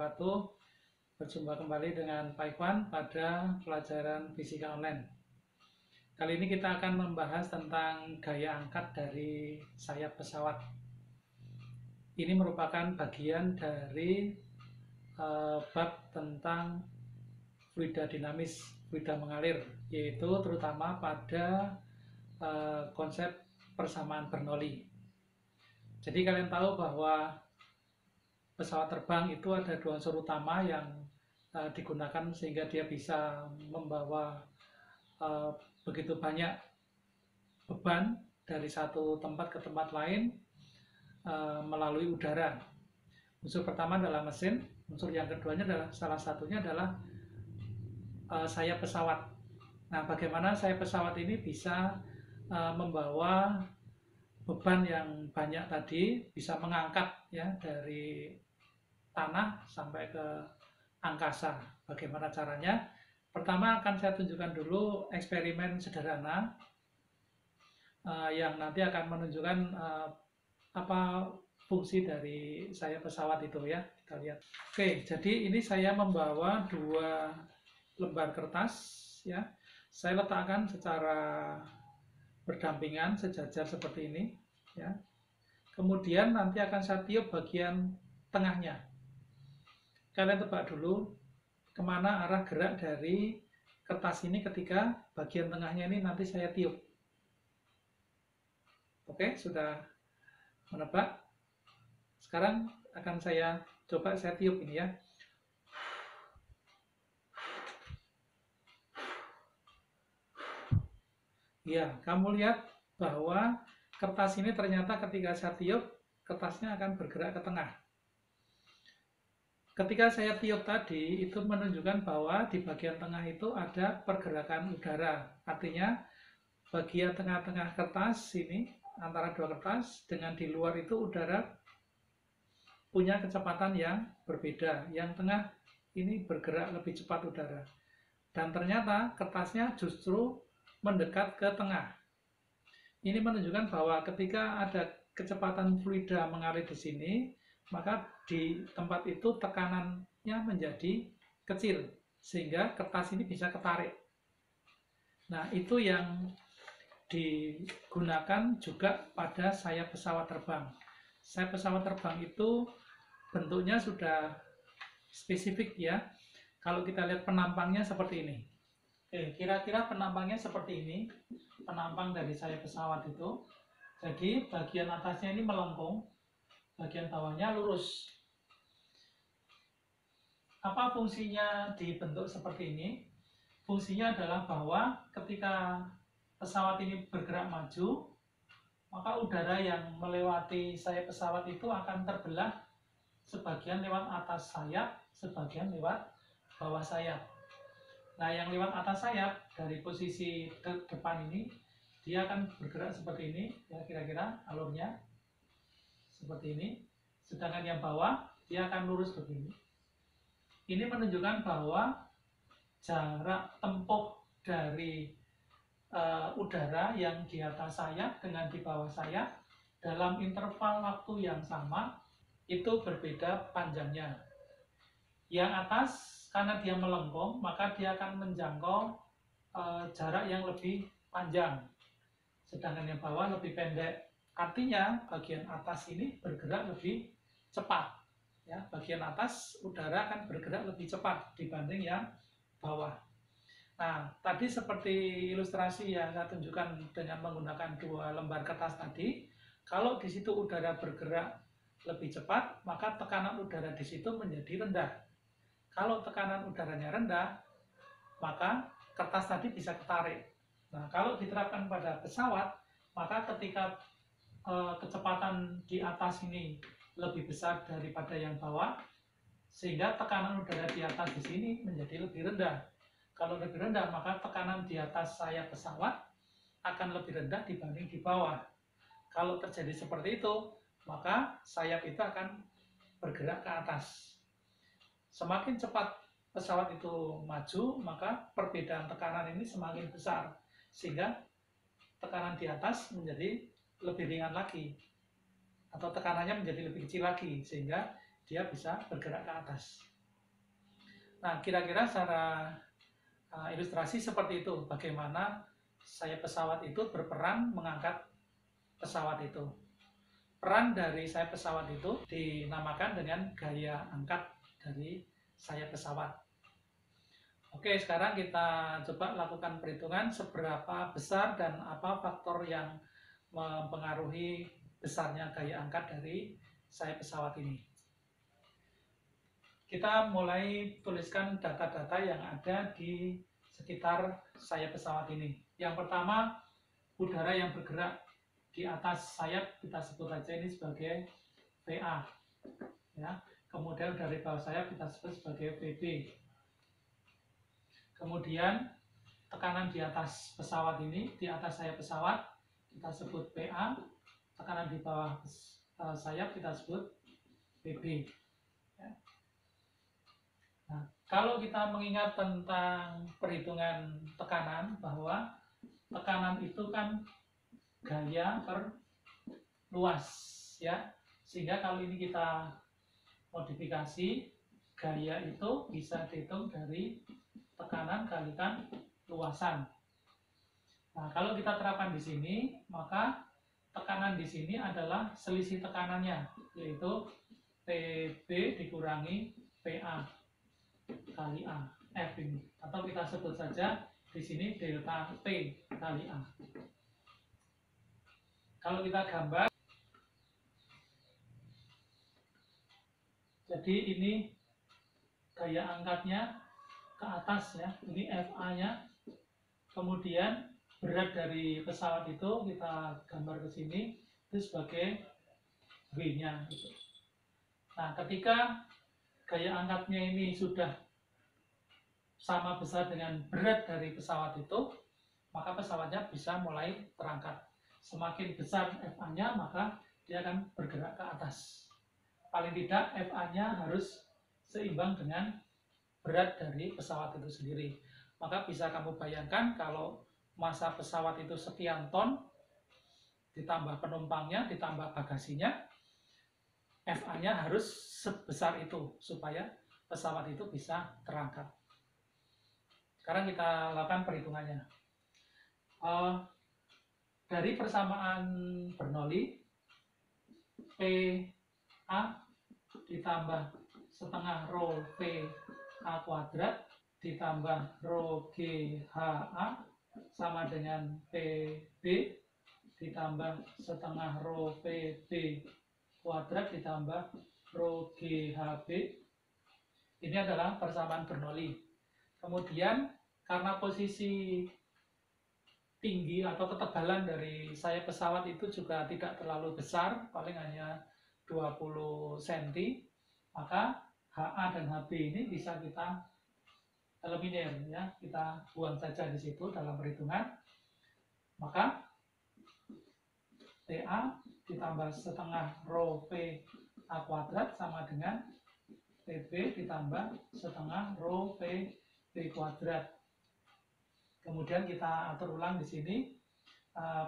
wabarakatuh. Berjumpa kembali dengan Pak Ikhwan pada pelajaran fisika online. Kali ini kita akan membahas tentang gaya angkat dari sayap pesawat. Ini merupakan bagian dari bab tentang fluida dinamis, fluida mengalir, yaitu terutama pada konsep persamaan Bernoulli. Jadi kalian tahu bahwa pesawat terbang itu ada dua unsur utama yang digunakan sehingga dia bisa membawa begitu banyak beban dari satu tempat ke tempat lain melalui udara. Unsur pertama adalah mesin, unsur yang keduanya adalah salah satunya adalah sayap pesawat. Nah, bagaimana sayap pesawat ini bisa membawa beban yang banyak tadi, bisa mengangkat ya dari tanah sampai ke angkasa. Bagaimana caranya? Pertama akan saya tunjukkan dulu eksperimen sederhana yang nanti akan menunjukkan apa fungsi dari sayap pesawat itu ya. Kita lihat. Oke, jadi ini saya membawa dua lembar kertas ya. Saya letakkan secara berdampingan sejajar seperti ini ya. Kemudian nanti akan saya tiup bagian tengahnya. Kalian tebak dulu kemana arah gerak dari kertas ini ketika bagian tengahnya ini nanti saya tiup. Oke, sudah menebak? Sekarang akan saya coba saya tiup ini ya. Ya, kamu lihat bahwa kertas ini ternyata ketika saya tiup, kertasnya akan bergerak ke tengah. Ketika saya tiup tadi, itu menunjukkan bahwa di bagian tengah itu ada pergerakan udara. Artinya, bagian tengah-tengah kertas ini, antara dua kertas, dengan di luar itu udara punya kecepatan yang berbeda. Yang tengah ini bergerak lebih cepat udara. Dan ternyata kertasnya justru mendekat ke tengah. Ini menunjukkan bahwa ketika ada kecepatan fluida mengalir di sini, maka di tempat itu tekanannya menjadi kecil, sehingga kertas ini bisa ketarik. Nah, itu yang digunakan juga pada sayap pesawat terbang. Sayap pesawat terbang itu bentuknya sudah spesifik ya. Kalau kita lihat penampangnya seperti ini. Oke, kira-kira penampangnya seperti ini. Penampang dari sayap pesawat itu. Jadi bagian atasnya ini melengkung, bagian bawahnya lurus. Apa fungsinya dibentuk seperti ini? Fungsinya adalah bahwa ketika pesawat ini bergerak maju, maka udara yang melewati sayap pesawat itu akan terbelah, sebagian lewat atas sayap, sebagian lewat bawah sayap. Nah, yang lewat atas sayap dari posisi depan ini, dia akan bergerak seperti ini, ya kira-kira alurnya seperti ini. Sedangkan yang bawah, dia akan lurus begini. Ini menunjukkan bahwa jarak tempuh dari udara yang di atas sayap dengan di bawah sayap dalam interval waktu yang sama itu berbeda panjangnya. Yang atas karena dia melengkung, maka dia akan menjangkau jarak yang lebih panjang, sedangkan yang bawah lebih pendek. Artinya bagian atas ini bergerak lebih cepat. Ya, bagian atas udara akan bergerak lebih cepat dibanding yang bawah. Nah, tadi seperti ilustrasi yang saya tunjukkan dengan menggunakan dua lembar kertas tadi, kalau di situ udara bergerak lebih cepat, maka tekanan udara di situ menjadi rendah. Kalau tekanan udaranya rendah, maka kertas tadi bisa ketarik. Nah, kalau diterapkan pada pesawat, maka ketika kecepatan di atas ini lebih besar daripada yang bawah, sehingga tekanan udara di atas di sini menjadi lebih rendah. Kalau lebih rendah, maka tekanan di atas sayap pesawat akan lebih rendah dibanding di bawah. Kalau terjadi seperti itu, maka sayap itu akan bergerak ke atas. Semakin cepat pesawat itu maju, maka perbedaan tekanan ini semakin besar, sehingga tekanan di atas menjadi lebih ringan lagi, atau tekanannya menjadi lebih kecil lagi, sehingga dia bisa bergerak ke atas. Nah, kira-kira secara ilustrasi seperti itu, bagaimana sayap pesawat itu berperan mengangkat pesawat itu. Peran dari sayap pesawat itu dinamakan dengan gaya angkat dari sayap pesawat. Oke, sekarang kita coba lakukan perhitungan seberapa besar dan apa faktor yang mempengaruhi besarnya gaya angkat dari sayap pesawat ini. Kita mulai tuliskan data-data yang ada di sekitar sayap pesawat ini. Yang pertama, udara yang bergerak di atas sayap, kita sebut saja ini sebagai VA. Ya. Kemudian dari bawah sayap kita sebut sebagai VB. Kemudian tekanan di atas pesawat ini, di atas sayap pesawat, kita sebut PA. Tekanan di bawah sayap kita sebut PB. Ya. Nah, kalau kita mengingat tentang perhitungan tekanan, bahwa tekanan itu kan gaya per luas, ya. Sehingga kalau ini kita modifikasi, gaya itu bisa dihitung dari tekanan kalikan luasan. Nah, kalau kita terapkan di sini, maka tekanan di sini adalah selisih tekanannya, yaitu PB dikurangi PA kali A, F ini. Atau kita sebut saja di sini delta T kali A. Kalau kita gambar, jadi ini gaya angkatnya ke atas ya, ini FA-nya. Kemudian berat dari pesawat itu kita gambar ke sini, itu sebagai W-nya. Nah, ketika gaya angkatnya ini sudah sama besar dengan berat dari pesawat itu, maka pesawatnya bisa mulai terangkat. Semakin besar FA-nya, maka dia akan bergerak ke atas. Paling tidak FA-nya harus seimbang dengan berat dari pesawat itu sendiri. Maka bisa kamu bayangkan kalau massa pesawat itu sekian ton, ditambah penumpangnya, ditambah bagasinya, FA-nya harus sebesar itu supaya pesawat itu bisa terangkat. Sekarang kita lakukan perhitungannya. Dari persamaan Bernoulli, PA ditambah setengah rho VA kuadrat ditambah rho GHA sama dengan PB ditambah setengah rho PB kuadrat ditambah rho GHB. Ini adalah persamaan Bernoulli. Kemudian karena posisi tinggi atau ketebalan dari sayap pesawat itu juga tidak terlalu besar, paling hanya 20 cm, maka HA dan HB ini bisa kita eliminir, ya, kita buang saja di situ dalam perhitungan. Maka TA ditambah setengah rho PA kuadrat sama dengan PB ditambah setengah rho PB kuadrat. Kemudian kita atur ulang di sini,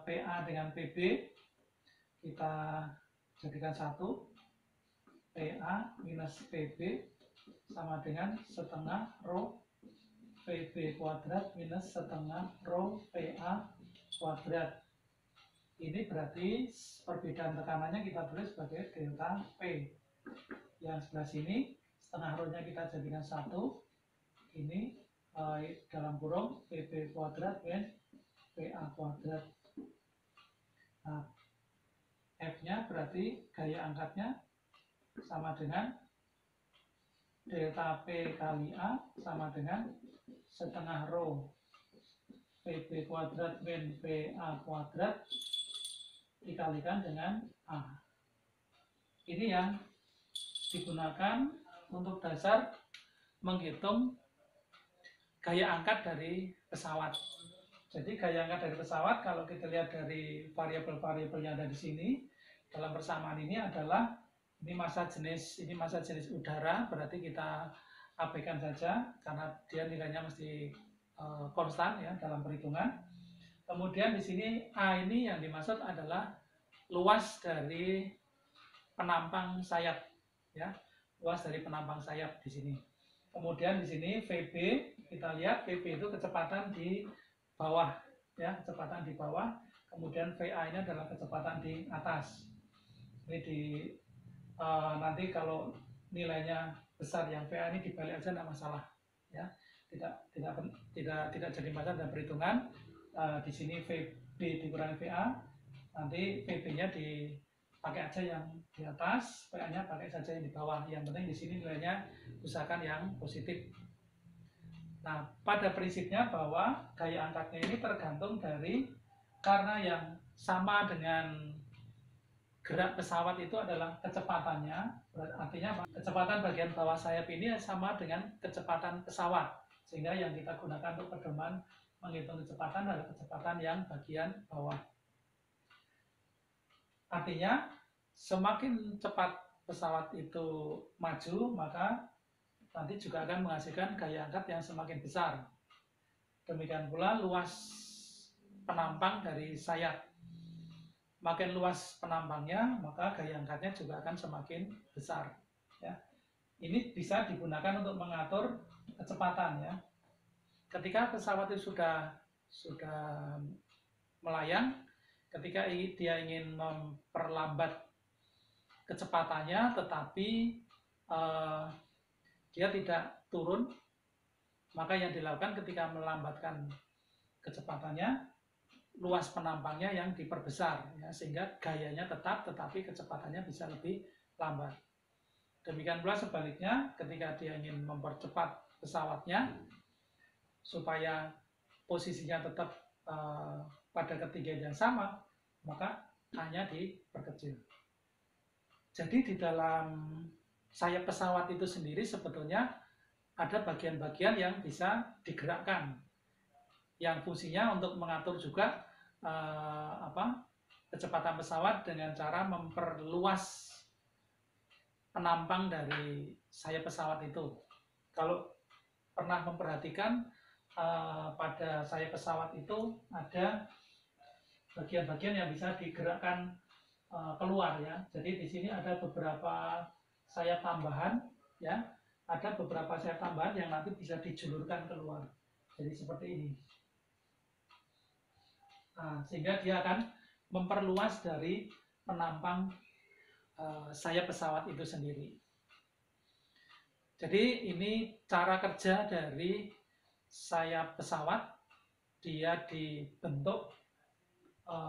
PA dengan PB kita jadikan satu, PA minus PB sama dengan setengah rho PB kuadrat minus setengah rho PA kuadrat. Ini berarti perbedaan tekanannya kita tulis sebagai delta P. Yang sebelah sini setengah rho-nya kita jadikan satu, ini dalam kurung PB kuadrat min PA kuadrat. Nah, F-nya berarti gaya angkatnya sama dengan delta P kali A sama dengan setengah rho PB kuadrat min PA kuadrat dikalikan dengan A. Ini yang digunakan untuk dasar menghitung gaya angkat dari pesawat. Jadi gaya angkat dari pesawat kalau kita lihat dari variabel-variabel yang ada di sini dalam persamaan ini adalah ini massa jenis udara, berarti kita abaikan saja karena dia nilainya mesti konstan ya dalam perhitungan. Kemudian di sini A ini yang dimaksud adalah luas dari penampang sayap, ya, luas dari penampang sayap di sini. Kemudian di sini VB, kita lihat VB itu kecepatan di bawah, ya, kecepatan di bawah. Kemudian VA ini adalah kecepatan di atas. Ini nanti kalau nilainya besar yang VA ini dibalik aja tidak masalah, ya, tidak jadi masalah dalam perhitungan. Di sini VB dikurangi VA, nanti VB-nya dipakai aja yang di atas, VA-nya pakai saja yang di bawah. Yang penting di sini nilainya usahakan yang positif. Nah, pada prinsipnya bahwa gaya angkatnya ini tergantung dari, karena yang sama dengan gerak pesawat itu adalah kecepatannya, artinya kecepatan bagian bawah sayap ini sama dengan kecepatan pesawat, sehingga yang kita gunakan untuk pedoman menghitung kecepatan adalah kecepatan yang bagian bawah. Artinya semakin cepat pesawat itu maju, maka nanti juga akan menghasilkan gaya angkat yang semakin besar. Demikian pula luas penampang dari sayap. Makin luas penampangnya, maka gaya angkatnya juga akan semakin besar. Ya. Ini bisa digunakan untuk mengatur kecepatan. Ya. Ketika pesawat itu sudah melayang, ketika dia ingin memperlambat kecepatannya, tetapi dia tidak turun, maka yang dilakukan ketika melambatkan kecepatannya, luas penampangnya yang diperbesar, ya, sehingga gayanya tetap, tetapi kecepatannya bisa lebih lambat. Demikian pula sebaliknya, ketika dia ingin mempercepat pesawatnya supaya posisinya tetap pada ketinggian yang sama, maka hanya diperkecil. Jadi di dalam sayap pesawat itu sendiri sebetulnya ada bagian-bagian yang bisa digerakkan, yang fungsinya untuk mengatur juga kecepatan pesawat dengan cara memperluas penampang dari sayap pesawat itu. Kalau pernah memperhatikan pada sayap pesawat itu ada bagian-bagian yang bisa digerakkan keluar, ya. Jadi di sini ada beberapa sayap tambahan, ya. Ada beberapa sayap tambahan yang nanti bisa dijulurkan keluar. Jadi seperti ini. Nah, sehingga dia akan memperluas dari penampang sayap pesawat itu sendiri. Jadi ini cara kerja dari sayap pesawat. Dia dibentuk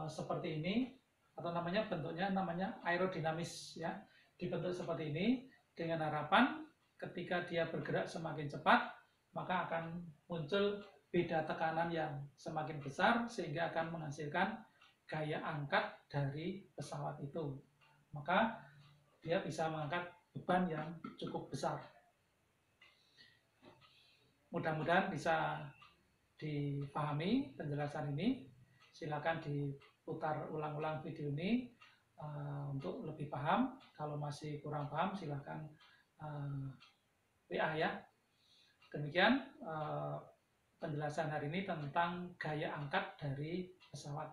seperti ini, atau bentuknya namanya aerodinamis, ya. Dibentuk seperti ini dengan harapan ketika dia bergerak semakin cepat, maka akan muncul beda tekanan yang semakin besar, sehingga akan menghasilkan gaya angkat dari pesawat itu. Maka dia bisa mengangkat beban yang cukup besar. Mudah-mudahan bisa dipahami penjelasan ini. Silakan diputar ulang-ulang video ini untuk lebih paham. Kalau masih kurang paham, silakan WA, ya. Demikian penjelasan hari ini tentang gaya angkat dari pesawat.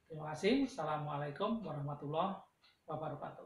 Terima kasih. Assalamualaikum warahmatullahi wabarakatuh.